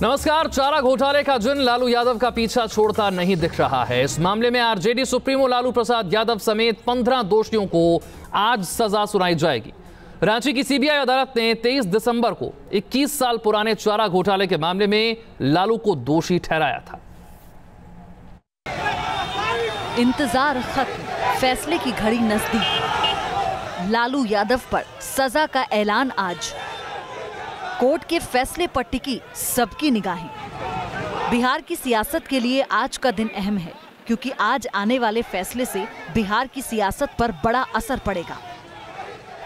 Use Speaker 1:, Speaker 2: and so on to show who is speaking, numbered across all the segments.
Speaker 1: नमस्कार। चारा घोटाले का जिन लालू यादव का पीछा छोड़ता नहीं दिख रहा है। इस मामले में आरजेडी सुप्रीमो लालू प्रसाद यादव समेत 15 दोषियों को आज सजा सुनाई जाएगी। रांची की सीबीआई अदालत ने 23 दिसंबर को 21 साल पुराने चारा घोटाले के मामले में लालू को दोषी ठहराया था।
Speaker 2: इंतजार खत्म, फैसले की घड़ी नजदीक। लालू यादव पर सजा का ऐलान आज। कोर्ट के फैसले पर टिकी सबकी निगाहें। बिहार की सियासत के लिए आज का दिन अहम है, क्योंकि आज आने वाले फैसले से बिहार की सियासत पर बड़ा असर पड़ेगा।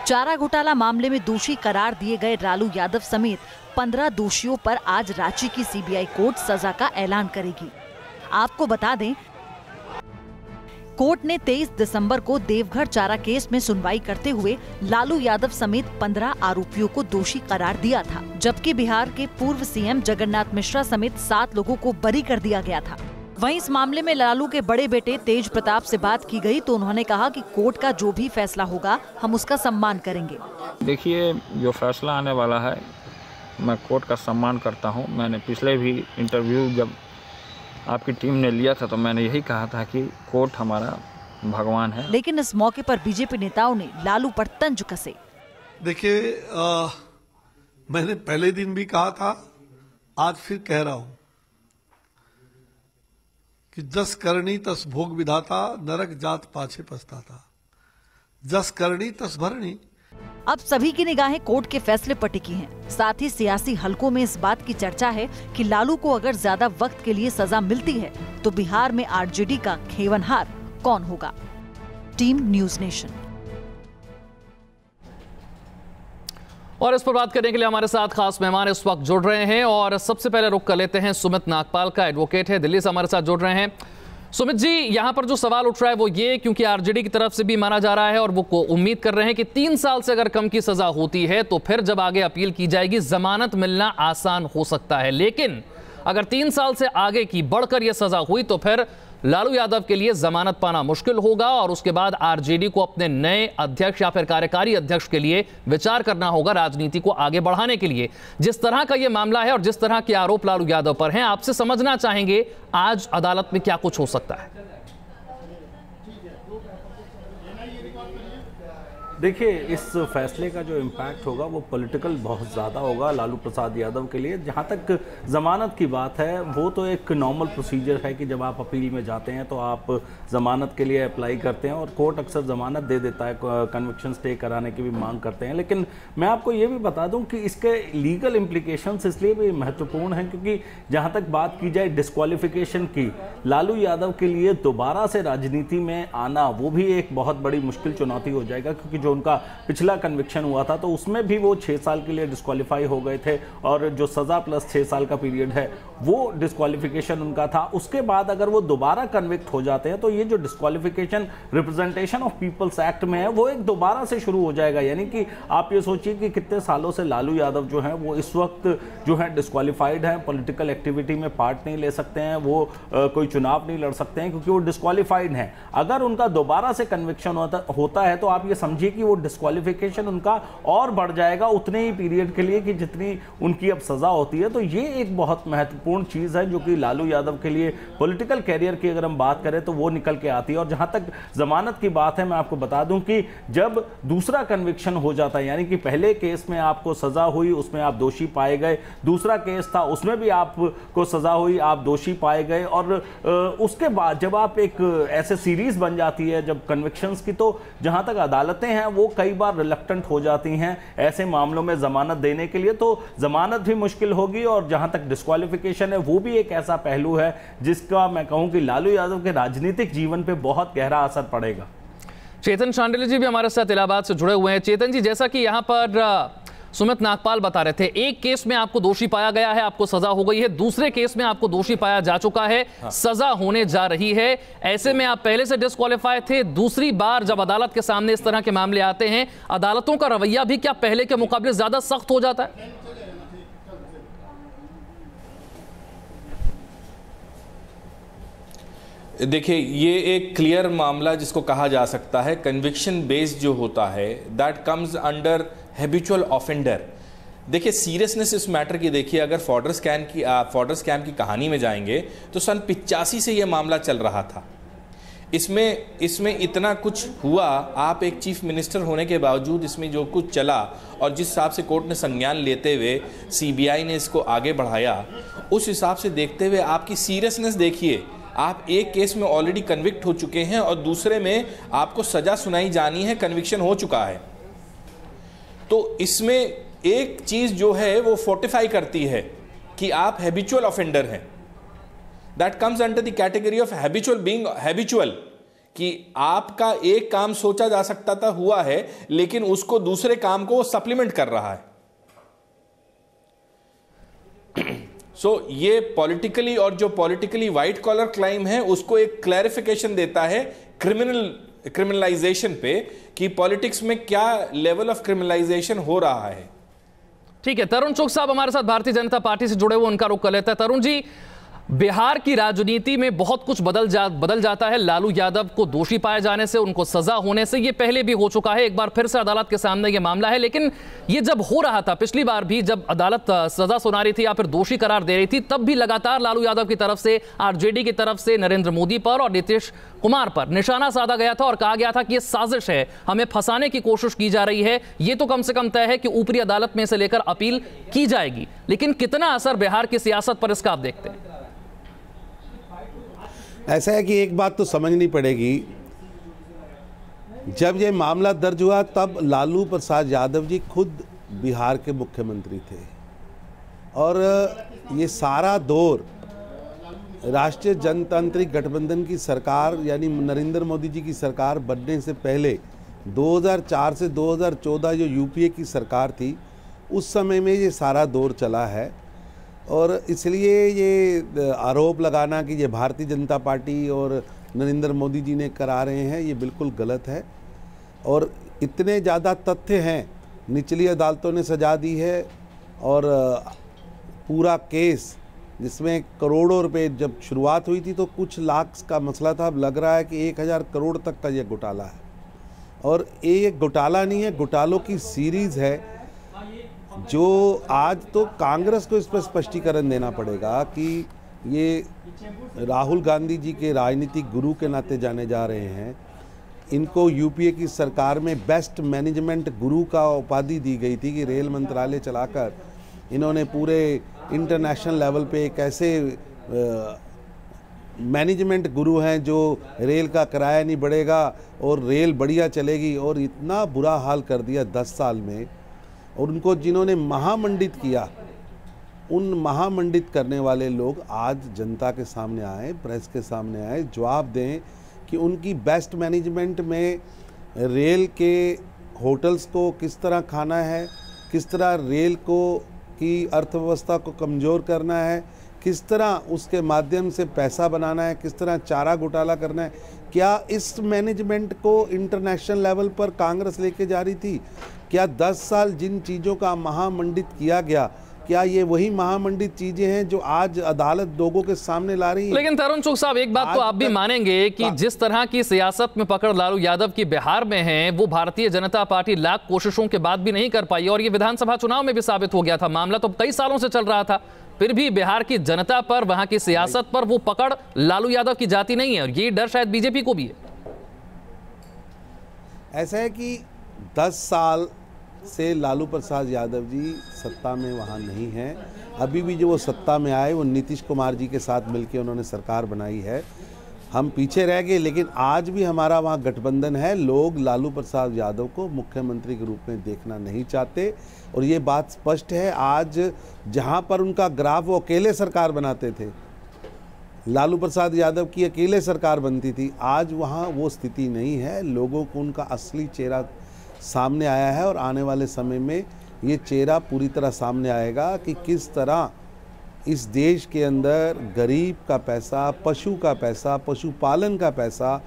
Speaker 2: चारा घोटाला मामले में दोषी करार दिए गए लालू यादव समेत 15 दोषियों पर आज रांची की सीबीआई कोर्ट सजा का ऐलान करेगी। आपको बता दें, कोर्ट ने 23 दिसंबर को देवघर चारा केस में सुनवाई करते हुए लालू यादव समेत 15 आरोपियों को दोषी करार दिया था, जबकि बिहार के पूर्व सीएम जगन्नाथ मिश्रा समेत 7 लोगों को बरी कर दिया गया था। वहीं इस मामले में लालू के बड़े बेटे तेज प्रताप से बात की गई तो उन्होंने कहा कि कोर्ट का जो भी फैसला होगा हम उसका सम्मान करेंगे।
Speaker 3: देखिए, जो फैसला आने वाला है मैं कोर्ट का सम्मान करता हूँ। मैंने पिछले भी इंटरव्यू जब आपकी टीम ने लिया था तो मैंने यही कहा था कि कोर्ट हमारा भगवान है।
Speaker 2: लेकिन इस मौके पर बीजेपी नेताओं ने लालू पर तंज कसे।
Speaker 4: देखिए, मैंने पहले दिन भी कहा था, आज फिर कह रहा हूं कि जस करणी तस भोग विधाता, नरक जात पाछे पछताता। जस करणी तस भरणी।
Speaker 2: अब सभी की निगाहें कोर्ट के फैसले पर टिकी हैं। साथ ही सियासी हलकों में इस बात की चर्चा है कि लालू को अगर ज्यादा वक्त के लिए सजा मिलती है तो बिहार में आरजेडी का खेवनहार कौन होगा। Team news nation.
Speaker 1: और इस पर बात करने के लिए हमारे साथ खास मेहमान इस वक्त जुड़ रहे हैं और सबसे पहले रुख कर लेते हैं सुमित नागपाल का। एडवोकेट है, दिल्ली से हमारे साथ जुड़ रहे हैं। सुमित जी, यहां पर जो सवाल उठ रहा है वो ये, क्योंकि आरजेडी की तरफ से भी माना जा रहा है और वो उम्मीद कर रहे हैं कि 3 साल से अगर कम की सजा होती है तो फिर जब आगे अपील की जाएगी जमानत मिलना आसान हो सकता है, लेकिन अगर 3 साल से आगे की बढ़कर यह सजा हुई तो फिर लालू यादव के लिए जमानत पाना मुश्किल होगा और उसके बाद आरजेडी को अपने नए अध्यक्ष या फिर कार्यकारी अध्यक्ष के लिए विचार करना होगा राजनीति को आगे बढ़ाने के लिए। जिस तरह का यह मामला है और जिस तरह के आरोप लालू यादव पर हैं, आपसे समझना चाहेंगे आज अदालत में क्या कुछ हो सकता है।
Speaker 5: देखिए, इस फैसले का जो इम्पैक्ट होगा वो पॉलिटिकल बहुत ज़्यादा होगा लालू प्रसाद यादव के लिए। जहाँ तक ज़मानत की बात है, वो तो एक नॉर्मल प्रोसीजर है कि जब आप अपील में जाते हैं तो आप ज़मानत के लिए अप्लाई करते हैं और कोर्ट अक्सर ज़मानत दे देता है, कन्विक्शन स्टे कराने की भी मांग करते हैं। लेकिन मैं आपको ये भी बता दूं कि इसके लीगल इम्प्लीकेशंस इसलिए भी महत्वपूर्ण हैं क्योंकि जहाँ तक बात की जाए डिस्क्वालिफिकेशन की, लालू यादव के लिए दोबारा से राजनीति में आना वो भी एक बहुत बड़ी मुश्किल चुनौती हो जाएगा, क्योंकि उनका पिछला कन्विक्शन हुआ था तो उसमें भी वो 6 साल के लिए डिस्क्वालीफाई हो गए थे और जो सजा प्लस 6 साल का पीरियड है वो डिस्क्वालिफिकेशन उनका था। उसके बाद अगर वो दोबारा कन्विक्ट हो जाते हैं तो ये जो disqualification Representation of Peoples Act में है वो एक दोबारा से शुरू हो जाएगा। यानी कि आप ये सोचिए कि कितने सालों से लालू यादव जो है वो इस वक्त जो है डिस्क्वालीफाइड है, पॉलिटिकल एक्टिविटी में पार्ट नहीं ले सकते हैं, वो कोई चुनाव नहीं लड़ सकते हैं क्योंकि वो डिस्क्वालीफाइड हैं। अगर उनका दोबारा से कन्विक्शन होता है तो आप ये समझिए कि वो डिस्क्वालिफिकेशन उनका और बढ़ जाएगा उतने ही पीरियड के लिए कि जितनी उनकी अब सजा होती है। तो ये एक बहुत महत्वपूर्ण चीज है जो कि लालू यादव के लिए पॉलिटिकल कैरियर की अगर हम बात करें तो वो निकल के आती है। और जहां तक जमानत की बात है, मैं आपको बता दूं कि जब दूसरा कन्विक्शन हो जाता है, यानी कि पहले केस में आपको सजा हुई, उसमें आप दोषी पाए गए, दूसरा केस था उसमें भी आपको सजा हुई, आप दोषी पाए गए, और उसके बाद जब आप एक ऐसे सीरीज बन जाती है जब कन्विक्शंस की, तो जहां तक अदालतें हैं वो कई बार रिलक्टेंट हो जाती हैं ऐसे मामलों में जमानत देने के लिए, तो जमानत भी मुश्किल होगी। और जहां तक डिस्क्वालिफिकेशन है वो भी एक ऐसा पहलू है जिसका मैं कहूं कि लालू यादव के राजनीतिक जीवन पे बहुत गहरा असर पड़ेगा।
Speaker 1: चेतन शांडिल्य जी भी हमारे साथ इलाहाबाद से जुड़े हुए हैं। चेतन जी, जैसा कि यहां पर सुमित नागपाल बता रहे थे, एक केस में आपको दोषी पाया गया है, आपको सजा हो गई है, दूसरे केस में आपको दोषी पाया जा चुका है, सजा होने जा रही है। ऐसे में आप पहले से डिस्क्वालीफाई थे, दूसरी बार जब अदालत के सामने इस तरह के मामले आते हैं, अदालतों का रवैया भी क्या पहले के मुकाबले ज्यादा सख्त हो जाता है?
Speaker 6: देखिए, ये एक क्लियर मामला जिसको कहा जा सकता है कन्विक्शन बेस्ड जो होता है, that comes under habitual offender. देखिए सीरियसनेस इस मैटर की देखिए, अगर फॉर्डर स्कैम की कहानी में जाएंगे तो सन 85 से यह मामला चल रहा था। इसमें इतना कुछ हुआ, आप एक चीफ मिनिस्टर होने के बावजूद इसमें जो कुछ चला और जिस हिसाब से कोर्ट ने संज्ञान लेते हुए सीबीआई ने इसको आगे बढ़ाया, उस हिसाब से देखते हुए आपकी सीरियसनेस देखिए। आप एक केस में ऑलरेडी कन्विक्ट हो चुके हैं और दूसरे में आपको सजा सुनाई जानी है, कन्विक्शन हो चुका है। तो इसमें एक चीज जो है वो फोर्टिफाई करती है कि आप हैबिचुअल ऑफेंडर हैं। That comes under the category of habitual, being habitual, कि आपका एक काम सोचा जा सकता था हुआ है, लेकिन उसको दूसरे काम को सप्लीमेंट कर रहा है। सो ये पॉलिटिकली, और जो पॉलिटिकली व्हाइट कॉलर क्राइम है उसको एक क्लैरिफिकेशन देता है क्रिमिनलाइजेशन पे, कि पॉलिटिक्स में क्या लेवल ऑफ क्रिमिनलाइजेशन हो रहा है।
Speaker 1: ठीक है, तरुण चुग साहब हमारे साथ भारतीय जनता पार्टी से जुड़े हुए, उनका रुख कर लेता है। तरुण जी, बिहार की राजनीति में बहुत कुछ बदल जाता है। लालू यादव को दोषी पाए जाने से, उनको सजा होने से, ये पहले भी हो चुका है, एक बार फिर से अदालत के सामने ये मामला है। लेकिन ये जब हो रहा था, पिछली बार भी जब अदालत सजा सुना रही थी या फिर दोषी करार दे रही थी, तब भी लगातार लालू यादव की तरफ से, आरजेडी की तरफ से नरेंद्र मोदी पर और नीतीश कुमार पर निशाना साधा गया था और कहा गया था कि ये साजिश है, हमें फंसाने की कोशिश की जा रही है। ये तो कम से कम तय है कि ऊपरी अदालत में से लेकर अपील की जाएगी, लेकिन कितना असर बिहार की सियासत पर इसका आप देखते हैं?
Speaker 7: ऐसा है कि एक बात तो समझनी पड़ेगी, जब ये मामला दर्ज हुआ तब लालू प्रसाद यादव जी खुद बिहार के मुख्यमंत्री थे और ये सारा दौर राष्ट्रीय जनतांत्रिक गठबंधन की सरकार यानी नरेंद्र मोदी जी की सरकार बनने से पहले 2004 से 2014 जो यूपीए की सरकार थी, उस समय में ये सारा दौर चला है। और इसलिए ये आरोप लगाना कि ये भारतीय जनता पार्टी और नरेंद्र मोदी जी ने करा रहे हैं, ये बिल्कुल गलत है। और इतने ज़्यादा तथ्य हैं, निचली अदालतों ने सजा दी है और पूरा केस जिसमें करोड़ों रुपए, जब शुरुआत हुई थी तो कुछ लाख का मसला था, अब लग रहा है कि 1000 करोड़ तक का ये घोटाला है। और ये घोटाला नहीं है, घोटालों की सीरीज़ है, जो आज तो कांग्रेस को इस पर स्पष्टीकरण देना पड़ेगा कि ये राहुल गांधी जी के राजनीतिक गुरु के नाते जाने जा रहे हैं। इनको यूपीए की सरकार में बेस्ट मैनेजमेंट गुरु का उपाधि दी गई थी कि रेल मंत्रालय चलाकर इन्होंने पूरे इंटरनेशनल लेवल पे एक ऐसे मैनेजमेंट गुरु हैं जो रेल का किराया नहीं बढ़ेगा और रेल बढ़िया चलेगी। और इतना बुरा हाल कर दिया 10 साल में। और उनको जिन्होंने महामंडित किया, उन महामंडित करने वाले लोग आज जनता के सामने आए, प्रेस के सामने आए, जवाब दें कि उनकी बेस्ट मैनेजमेंट में रेल के होटल्स को किस तरह खाना है, किस तरह रेल को की अर्थव्यवस्था को कमज़ोर करना है, किस तरह उसके माध्यम से पैसा बनाना है, किस तरह चारा घोटाला करना है। क्या इस मैनेजमेंट को इंटरनेशनल लेवल पर कांग्रेस लेके जा रही थी? क्या 10 साल जिन चीज़ों का महामंडित किया गया, क्या ये वही महामंडित चीजें हैं जो आज अदालत लोगों के सामने ला रही है? लेकिन
Speaker 1: तरुण चुग साहब, एक बात तो आप भी मानेंगे कि जिस तरह की सियासत में पकड़ लालू यादव की बिहार में है, वो भारतीय जनता पार्टी लाख कोशिशों के बाद भी नहीं कर पाई। और ये विधानसभा चुनाव में भी साबित हो गया था। मामला तो कई सालों से चल रहा था, फिर भी बिहार की जनता पर, वहां की सियासत पर वो पकड़ लालू यादव की जाती नहीं है। और ये डर शायद बीजेपी को भी है।
Speaker 7: ऐसा है कि 10 साल से लालू प्रसाद यादव जी सत्ता में वहाँ नहीं हैं। अभी भी जो वो सत्ता में आए, वो नीतीश कुमार जी के साथ मिलकर उन्होंने सरकार बनाई है। हम पीछे रह गए, लेकिन आज भी हमारा वहाँ गठबंधन है। लोग लालू प्रसाद यादव को मुख्यमंत्री के रूप में देखना नहीं चाहते और ये बात स्पष्ट है। आज जहाँ पर उनका ग्राफ, वो अकेले सरकार बनाते थे, लालू प्रसाद यादव की अकेले सरकार बनती थी, आज वहाँ वो स्थिति नहीं है। लोगों को उनका असली चेहरा सामने आया है और आने वाले समय में ये चेहरा पूरी तरह सामने आएगा कि किस तरह इस देश के अंदर गरीब का पैसा, पशु का पैसा, पशुपालन का पैसा,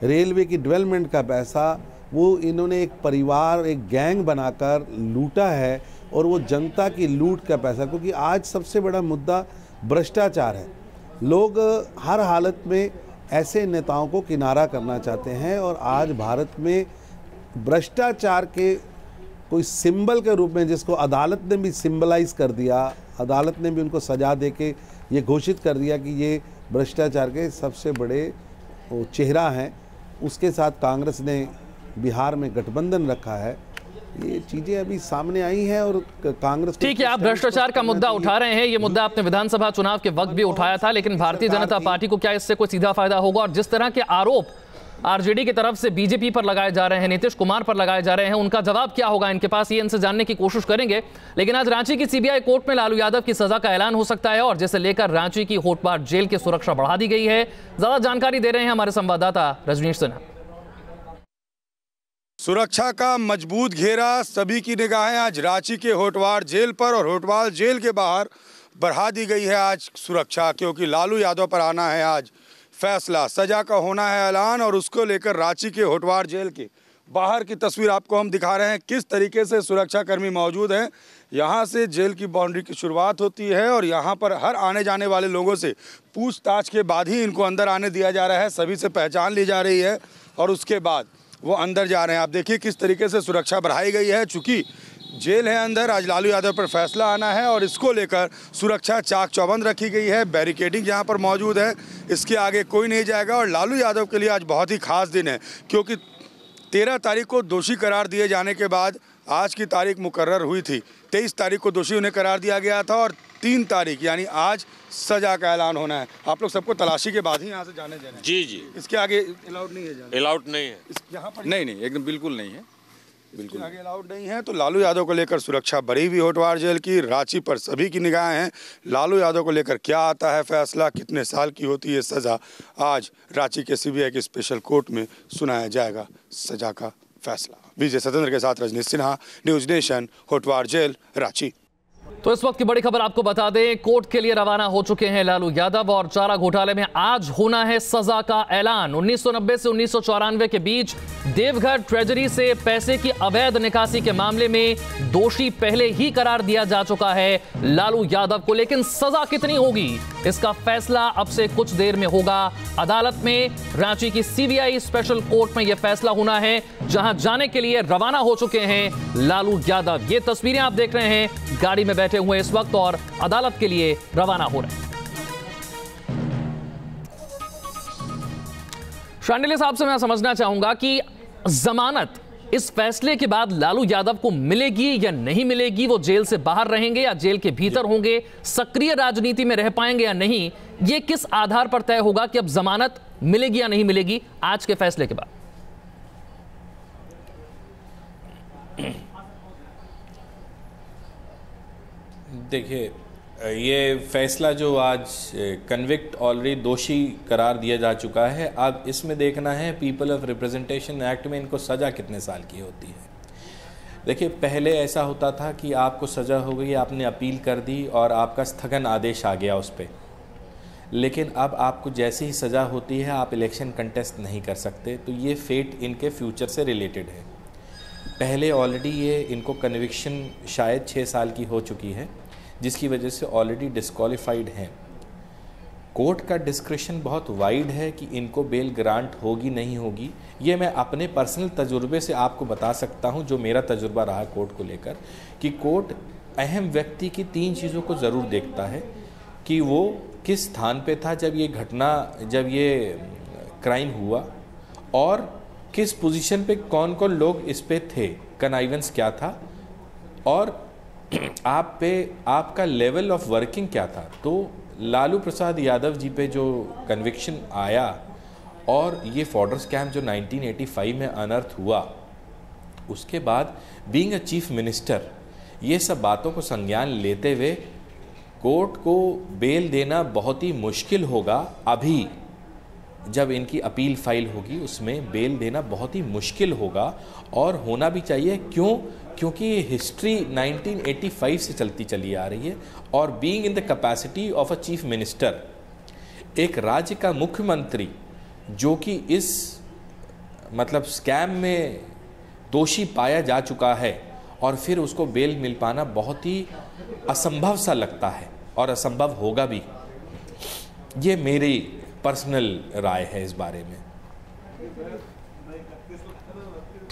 Speaker 7: रेलवे की डेवलपमेंट का पैसा, वो इन्होंने एक परिवार, एक गैंग बनाकर लूटा है। और वो जनता की लूट का पैसा, क्योंकि आज सबसे बड़ा मुद्दा भ्रष्टाचार है। लोग हर हालत में ऐसे नेताओं को किनारा करना चाहते हैं और आज भारत में भ्रष्टाचार के कोई सिंबल के रूप में, जिसको अदालत ने भी सिंबलाइज कर दिया, अदालत ने भी उनको सजा दे के ये घोषित कर दिया कि ये भ्रष्टाचार के सबसे बड़े चेहरा हैं, उसके साथ कांग्रेस ने बिहार में गठबंधन रखा है। ये चीजें अभी सामने आई हैं और कांग्रेस।
Speaker 1: ठीक है, आप भ्रष्टाचार का मुद्दा उठा रहे हैं, ये मुद्दा आपने विधानसभा चुनाव के वक्त भी उठाया था, लेकिन भारतीय जनता पार्टी को क्या इससे कोई सीधा फायदा होगा? और जिस तरह के आरोप आरजेडी की तरफ से बीजेपी पर लगाए जा रहे हैं, नीतीश कुमार पर लगाए जा रहे हैं, उनका जवाब क्या होगा इनके पास, ये इनसे जानने की कोशिश करेंगे। लेकिन आज रांची की सीबीआई कोर्ट में लालू यादव की सजा का ऐलान हो सकता है और जिसे लेकर रांची की होटबार जेल की सुरक्षा बढ़ा दी गई है। ज्यादा जानकारी दे रहे हैं हमारे संवाददाता रजनीश सिन्हा।
Speaker 8: सुरक्षा का मजबूत घेरा, सभी की निगाहें आज रांची के होटवार जेल पर और होटवार जेल के बाहर बढ़ा दी गई है आज सुरक्षा, क्योंकि लालू यादव पर आना है आज फैसला, सजा का होना है ऐलान। और उसको लेकर रांची के होटवार जेल के बाहर की तस्वीर आपको हम दिखा रहे हैं, किस तरीके से सुरक्षाकर्मी मौजूद हैं। यहाँ से जेल की बाउंड्री की शुरुआत होती है और यहाँ पर हर आने जाने वाले लोगों से पूछताछ के बाद ही इनको अंदर आने दिया जा रहा है, सभी से पहचान ली जा रही है और उसके बाद वो अंदर जा रहे हैं। आप देखिए किस तरीके से सुरक्षा बढ़ाई गई है, चूँकि जेल है अंदर, आज लालू यादव पर फैसला आना है और इसको लेकर सुरक्षा चाक चौबंद रखी गई है। बैरिकेडिंग यहाँ पर मौजूद है, इसके आगे कोई नहीं जाएगा। और लालू यादव के लिए आज बहुत ही खास दिन है, क्योंकि 13 तारीख को दोषी करार दिए जाने के बाद आज की तारीख मुकर्रर हुई थी। 23 तारीख को दोषी उन्हें करार दिया गया था और 3 तारीख यानी आज सजा का ऐलान होना है। आप लोग सबको तलाशी के बाद ही यहाँ से जाने देना है।
Speaker 9: जी जी,
Speaker 8: इसके आगे अलाउड नहीं है जाना।
Speaker 9: अलाउड नहीं है
Speaker 8: यहाँ पर
Speaker 9: नहीं, एकदम बिल्कुल नहीं है,
Speaker 8: बिल्कुल आगे अलाउड नहीं है। तो लालू यादव को लेकर सुरक्षा बढ़ी हुई होटवार जेल की, रांची पर सभी की निगाहें हैं। लालू यादव को लेकर क्या आता है फैसला, कितने साल की होती है सजा, आज रांची के सीबीआई के स्पेशल कोर्ट में सुनाया जाएगा सजा का फैसला। विजय सतेंद्र के साथ Rajnish Sinha, News Nation, Hotwar jail, Ranchi.
Speaker 1: तो इस वक्त की बड़ी खबर आपको बता दें, कोर्ट के लिए रवाना हो चुके हैं लालू यादव और चारा घोटाले में आज होना है सजा का ऐलान। 1990 से 1994 के बीच देवघर ट्रेजरी से पैसे की अवैध निकासी के मामले में दोषी पहले ही करार दिया जा चुका है लालू यादव को, लेकिन सजा कितनी होगी इसका फैसला अब से कुछ देर में होगा अदालत में। रांची की सीबीआई स्पेशल कोर्ट में यह फैसला होना है, जहां जाने के लिए रवाना हो चुके हैं लालू यादव। ये तस्वीरें आप देख रहे हैं, गाड़ी में बैठे हुए इस वक्त और अदालत के लिए रवाना हो रहे हैं। शांडिल्य साहब से मैं समझना चाहूंगा कि जमानत इस फैसले के बाद लालू यादव को मिलेगी या नहीं मिलेगी, वो जेल से बाहर रहेंगे या जेल के भीतर होंगे, सक्रिय राजनीति में रह पाएंगे या नहीं, ये किस आधार पर तय होगा कि अब जमानत मिलेगी या नहीं मिलेगी आज के फैसले के बाद?
Speaker 6: देखिए, ये फैसला जो आज कन्विक्ट ऑलरेडी दोषी करार दिया जा चुका है, अब इसमें देखना है पीपल ऑफ रिप्रेजेंटेशन एक्ट में इनको सज़ा कितने साल की होती है। देखिए, पहले ऐसा होता था कि आपको सज़ा हो गई, आपने अपील कर दी और आपका स्थगन आदेश आ गया उस पर, लेकिन अब आपको जैसे ही सज़ा होती है आप इलेक्शन कंटेस्ट नहीं कर सकते। तो ये फेट इनके फ्यूचर से रिलेटेड है। पहले ऑलरेडी ये इनको कन्विक्शन शायद 6 साल की हो चुकी है, जिसकी वजह से ऑलरेडी डिस्क्वालीफाइड हैं। कोर्ट का डिस्क्रिशन बहुत वाइड है कि इनको बेल ग्रांट होगी नहीं होगी। ये मैं अपने पर्सनल तजुर्बे से आपको बता सकता हूँ, जो मेरा तजुर्बा रहा कोर्ट को लेकर, कि कोर्ट अहम व्यक्ति की 3 चीज़ों को ज़रूर देखता है कि वो किस स्थान पे था जब ये घटना, जब ये क्राइम हुआ, और किस पोजीशन पे कौन कौन लोग इस पे थे, कनाइवेंस क्या था, और आप पे आपका लेवल ऑफ वर्किंग क्या था। तो लालू प्रसाद यादव जी पे जो कन्विक्शन आया और ये फॉर्डर स्कैम जो 1985 में अनर्थ हुआ, उसके बाद बीइंग अ चीफ मिनिस्टर, ये सब बातों को संज्ञान लेते हुए कोर्ट को बेल देना बहुत ही मुश्किल होगा। अभी जब इनकी अपील फाइल होगी उसमें बेल देना बहुत ही मुश्किल होगा, और होना भी चाहिए। क्यों? क्योंकि ये हिस्ट्री 1985 से चलती चली आ रही है, और being in the capacity of a chief minister, एक राज्य का मुख्यमंत्री जो कि इस मतलब स्कैम में दोषी पाया जा चुका है, और फिर उसको बेल मिल पाना बहुत ही असंभव सा लगता है, और असंभव होगा भी। ये मेरी पर्सनल राय है इस बारे में।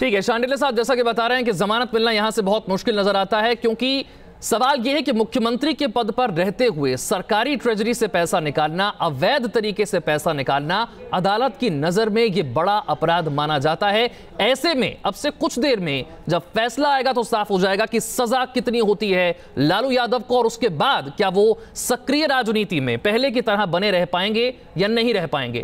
Speaker 1: ठीक है शांडिल्य साहब, जैसा कि बता रहे हैं कि जमानत मिलना यहां से बहुत मुश्किल नजर आता है, क्योंकि सवाल यह है कि मुख्यमंत्री के पद पर रहते हुए सरकारी ट्रेजरी से पैसा निकालना, अवैध तरीके से पैसा निकालना अदालत की नजर में यह बड़ा अपराध माना जाता है। ऐसे में अब से कुछ देर में जब फैसला आएगा तो साफ हो जाएगा कि सजा कितनी होती है लालू यादव को, और उसके बाद क्या वो सक्रिय राजनीति में पहले की तरह बने रह पाएंगे या नहीं रह पाएंगे।